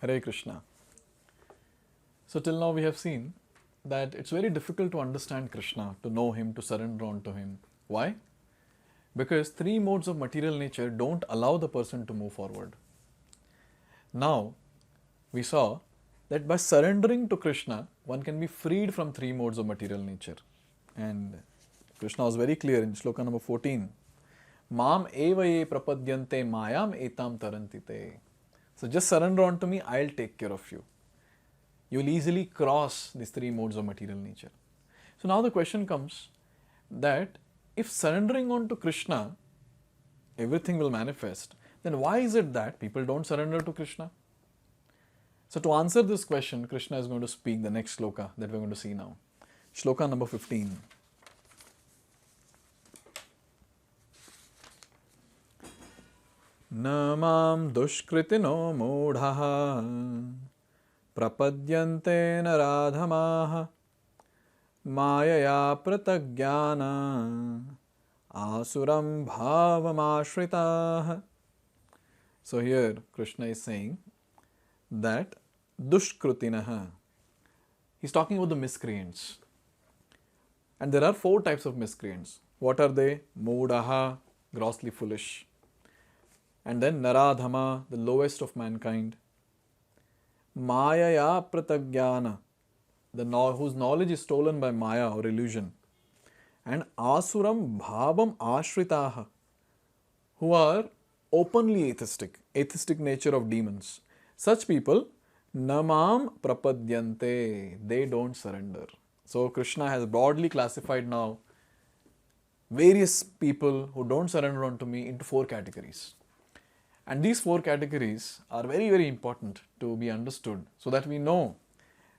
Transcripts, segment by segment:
Hare Krishna. So till now we have seen that it's very difficult to understand Krishna, to know him, to surrender onto him. Why? Because three modes of material nature don't allow the person to move forward. Now, we saw that by surrendering to Krishna, one can be freed from three modes of material nature. And Krishna was very clear in shloka number 14. Mam eva ye prapadyante mayam etam tarantite. So just surrender unto me, I'll take care of you. You will easily cross these three modes of material nature. So now the question comes that if surrendering on to Krishna, everything will manifest, then why is it that people don't surrender to Krishna? So to answer this question, Krishna is going to speak the next shloka that we're going to see now. Shloka number 15. Namam dushkritino mudhaha prapadyante naradhamaha mayaya pratagyana asuram bhavamashritah. So here Krishna is saying that dushkritinaha, he's talking about the miscreants. And there are four types of miscreants. What are they? Mudaha, grossly foolish. And then Naradhama, the lowest of mankind. Mayaya pratagyana, whose knowledge is stolen by Maya or illusion. And Asuram bhavam ashritaha, who are openly atheistic nature of demons. Such people, namam prapadyante, they don't surrender. So Krishna has broadly classified now various people who don't surrender unto me into four categories. And these four categories are very, very important to be understood so that we know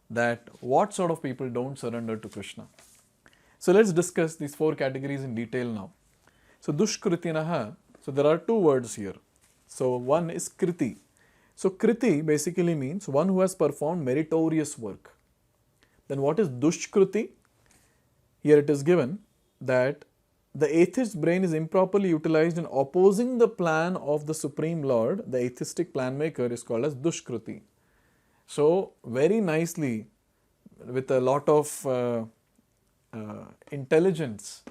that what sort of people don't surrender to Krishna. So let's discuss these four categories in detail now. So dushkritinaha, so there are two words here. So one is kriti. So kriti basically means one who has performed meritorious work. Then what is dushkriti? Here it is given that the atheist's brain is improperly utilized in opposing the plan of the Supreme Lord. The atheistic plan maker is called as dushkriti. So very nicely, with a lot of intelligence,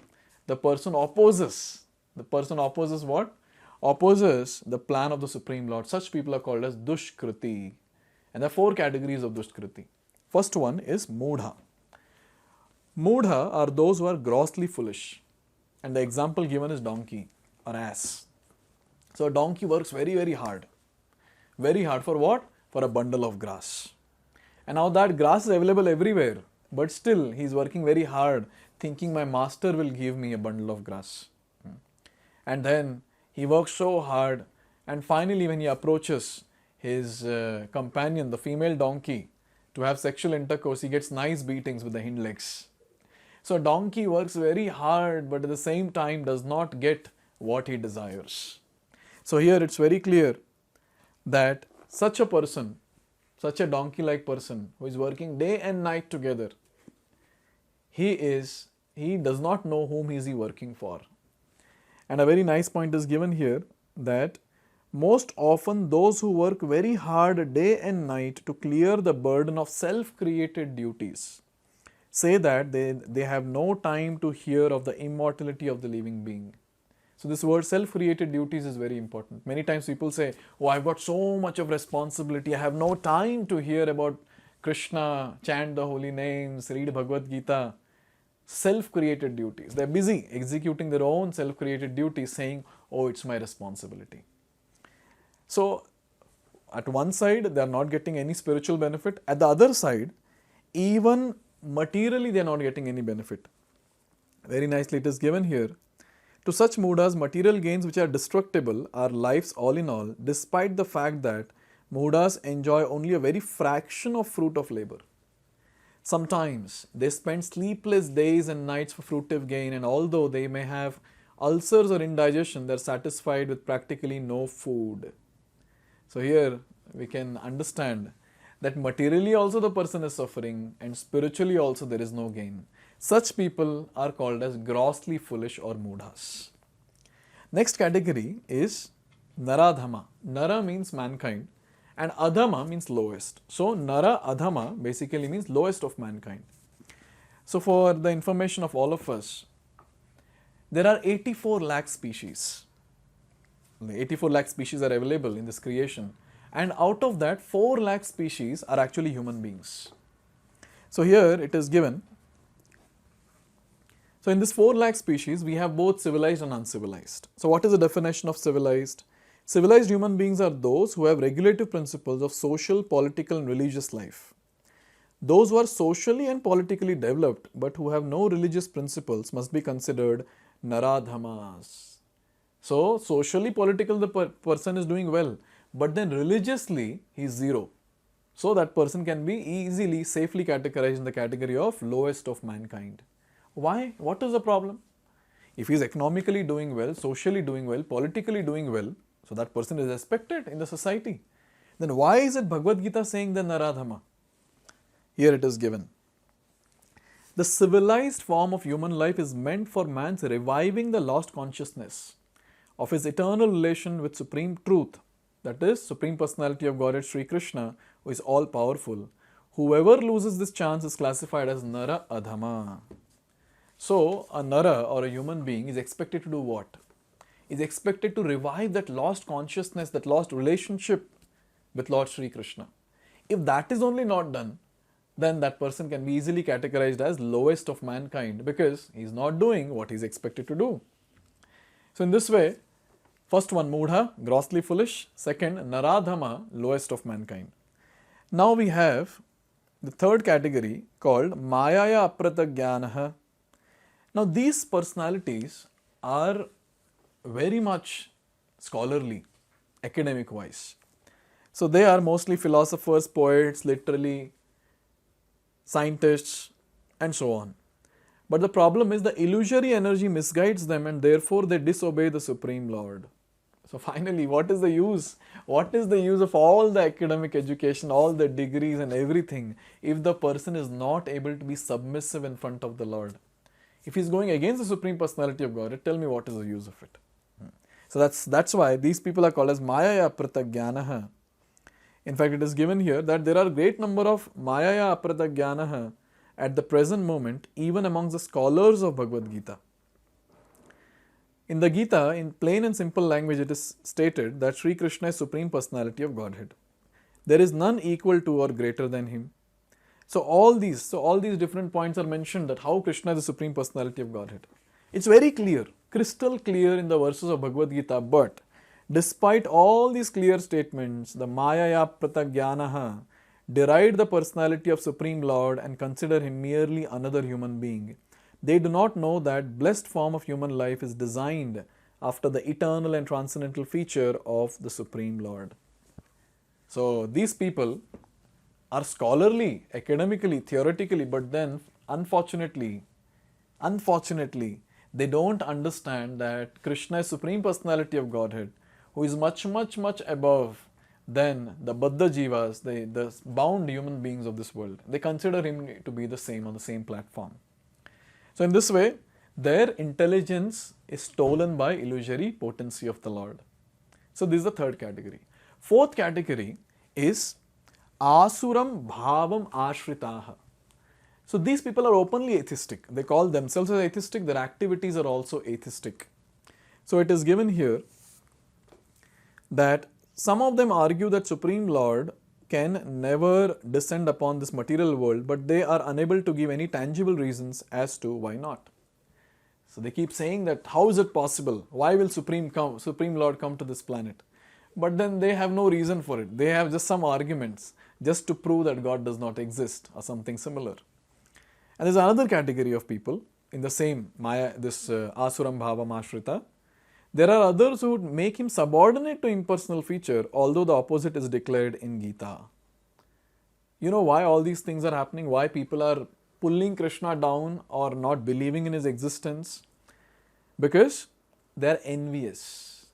the person opposes. The person opposes what? Opposes the plan of the Supreme Lord. Such people are called as dushkriti. And there are four categories of dushkriti. First one is mudha. Mudha are those who are grossly foolish. And the example given is donkey or ass. So a donkey works very, very hard. Very hard for what? For a bundle of grass. And now that grass is available everywhere. But still he is working very hard thinking my master will give me a bundle of grass. And then he works so hard and finally when he approaches his companion, the female donkey, to have sexual intercourse, he gets nice beatings with the hind legs. So a donkey works very hard but at the same time does not get what he desires. So here it's very clear that such a person, such a donkey-like person who is working day and night together, he does not know whom is he working for. And a very nice point is given here that most often those who work very hard day and night to clear the burden of self-created duties say that they have no time to hear of the immortality of the living being. So this word self-created duties is very important. Many times people say, oh, I've got so much of responsibility, I have no time to hear about Krishna, chant the holy names, read Bhagavad Gita. Self-created duties. They're busy executing their own self-created duties saying, oh, it's my responsibility. So at one side, they are not getting any spiritual benefit. At the other side, even materially they are not getting any benefit. Very nicely it is given here. To such mudhas, material gains which are destructible are lives all in all, despite the fact that mudhas enjoy only a very fraction of fruit of labor. Sometimes they spend sleepless days and nights for fruitive gain, and although they may have ulcers or indigestion, they are satisfied with practically no food. So here we can understand that materially also the person is suffering and spiritually also there is no gain. Such people are called as grossly foolish or mudhas. Next category is Naradhama. Nara means mankind and Adhama means lowest. So Nara Adhama basically means lowest of mankind. So for the information of all of us, there are 84 lakh species. 84 lakh species are available in this creation, and out of that 4 lakh species are actually human beings. So here it is given. So in this 4 lakh species, we have both civilized and uncivilized. So what is the definition of civilized? Civilized human beings are those who have regulative principles of social, political and religious life. Those who are socially and politically developed but who have no religious principles must be considered Naradhamas. So socially, political, the person is doing well, but then religiously he is zero. So that person can be easily, safely categorized in the category of lowest of mankind. Why? What is the problem? If he is economically doing well, socially doing well, politically doing well, so that person is respected in the society. Then why is it Bhagavad Gita saying the Naradhama? Here it is given. The civilized form of human life is meant for man's reviving the lost consciousness of his eternal relation with Supreme Truth, that is, Supreme Personality of Godhead Sri Krishna, who is all powerful. Whoever loses this chance is classified as Nara Adhama. So, a Nara or a human being is expected to do what? Is expected to revive that lost consciousness, that lost relationship with Lord Sri Krishna. If that is only not done, then that person can be easily categorized as lowest of mankind because he is not doing what he is expected to do. So in this way, first one Mudha, grossly foolish. Second, Naradhama, lowest of mankind. Now we have the third category called Mayaya Apratagyanaha. Now these personalities are very much scholarly, academic wise. So they are mostly philosophers, poets, literally scientists and so on. But the problem is the illusory energy misguides them and therefore they disobey the Supreme Lord. So finally, what is the use? What is the use of all the academic education, all the degrees and everything if the person is not able to be submissive in front of the Lord? If he is going against the Supreme Personality of God, tell me what is the use of it? So that's why these people are called as Mayaya Apratagyanaha. In fact, it is given here that there are a great number of Mayaya Apratagyanaha at the present moment, even amongst the scholars of Bhagavad Gita. In the Gita, in plain and simple language, it is stated that Sri Krishna is Supreme Personality of Godhead. There is none equal to or greater than him. So all these different points are mentioned that how Krishna is the Supreme Personality of Godhead. It's very clear, crystal clear in the verses of Bhagavad Gita, but despite all these clear statements, the Mayaya Apratagyanaha deride the personality of Supreme Lord and consider him merely another human being. They do not know that blessed form of human life is designed after the eternal and transcendental feature of the Supreme Lord. So these people are scholarly, academically, theoretically, but then unfortunately, they don't understand that Krishna is Supreme Personality of Godhead, who is much above than the Baddha Jivas, the bound human beings of this world. They consider him to be the same, on the same platform. So in this way, their intelligence is stolen by illusory potency of the Lord. So this is the third category. Fourth category is Asuram Bhavam Ashritaha. So these people are openly atheistic. They call themselves as atheistic, their activities are also atheistic. So it is given here that some of them argue that Supreme Lord can never descend upon this material world, but they are unable to give any tangible reasons as to why not. So they keep saying that how is it possible? Why will Supreme Lord come to this planet? But then they have no reason for it. They have just some arguments just to prove that God does not exist or something similar. And there's another category of people in the same Maya, this Asuram Bhavam Ashrita. There are others who would make him subordinate to impersonal feature, although the opposite is declared in Gita. You know why all these things are happening? Why people are pulling Krishna down or not believing in his existence? Because they are envious.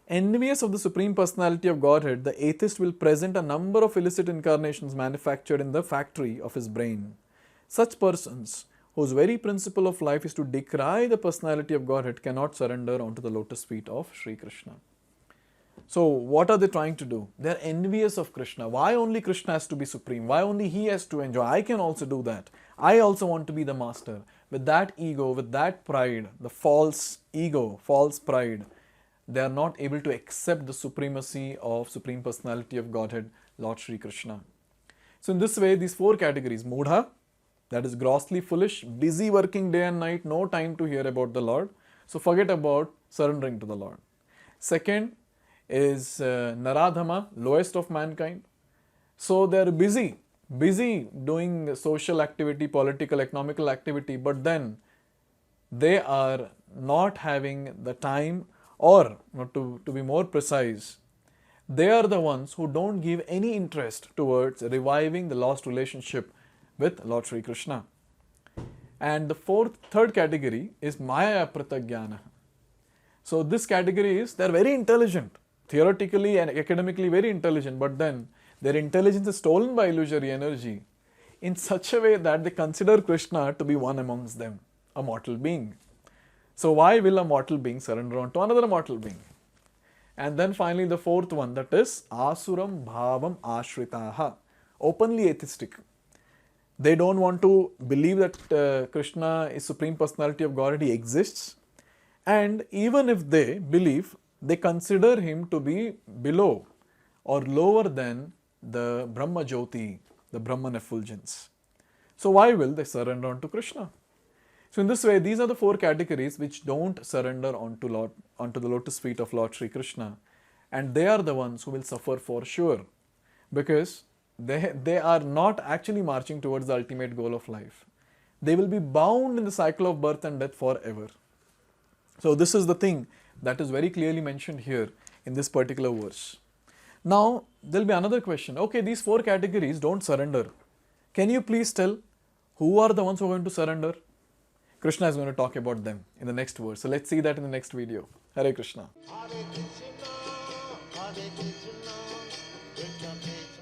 Envious of the Supreme Personality of Godhead, the atheist will present a number of illicit incarnations manufactured in the factory of his brain. Such persons, whose very principle of life is to decry the personality of Godhead, cannot surrender onto the lotus feet of Sri Krishna. So what are they trying to do? They are envious of Krishna. Why only Krishna has to be supreme? Why only he has to enjoy? I can also do that. I also want to be the master. With that ego, with that pride, the false ego, false pride, they are not able to accept the supremacy of Supreme Personality of Godhead, Lord Sri Krishna. So in this way, these four categories: Mudha, that is grossly foolish, busy working day and night, no time to hear about the Lord. So forget about surrendering to the Lord. Second is Naradhama, lowest of mankind. So they are busy doing social activity, political, economical activity, but then they are not having the time, or to be more precise, they are the ones who don't give any interest towards reviving the lost relationship with Lord Sri Krishna. And the third category is Maya Pratagyana. So this category is, they are very intelligent, theoretically and academically very intelligent, but then their intelligence is stolen by illusory energy in such a way that they consider Krishna to be one amongst them, a mortal being. So why will a mortal being surrender on to another mortal being? And then finally the fourth one, that is Asuram Bhavam Ashritaha, openly atheistic. They don't want to believe that Krishna is Supreme Personality of Godhead, he exists. And even if they believe, they consider him to be below or lower than the Brahma Jyoti, the Brahman effulgence. So why will they surrender unto Krishna? So in this way, these are the four categories which don't surrender onto the lotus feet of Lord Sri Krishna. And they are the ones who will suffer for sure, because they are not actually marching towards the ultimate goal of life. They will be bound in the cycle of birth and death forever. So this is the thing that is very clearly mentioned here in this particular verse. Now, there will be another question. Okay, these four categories don't surrender. Can you please tell who are the ones who are going to surrender? Krishna is going to talk about them in the next verse. So let's see that in the next video. Hare Krishna. Hare Krishna, Hare Krishna, Krishna Krishna.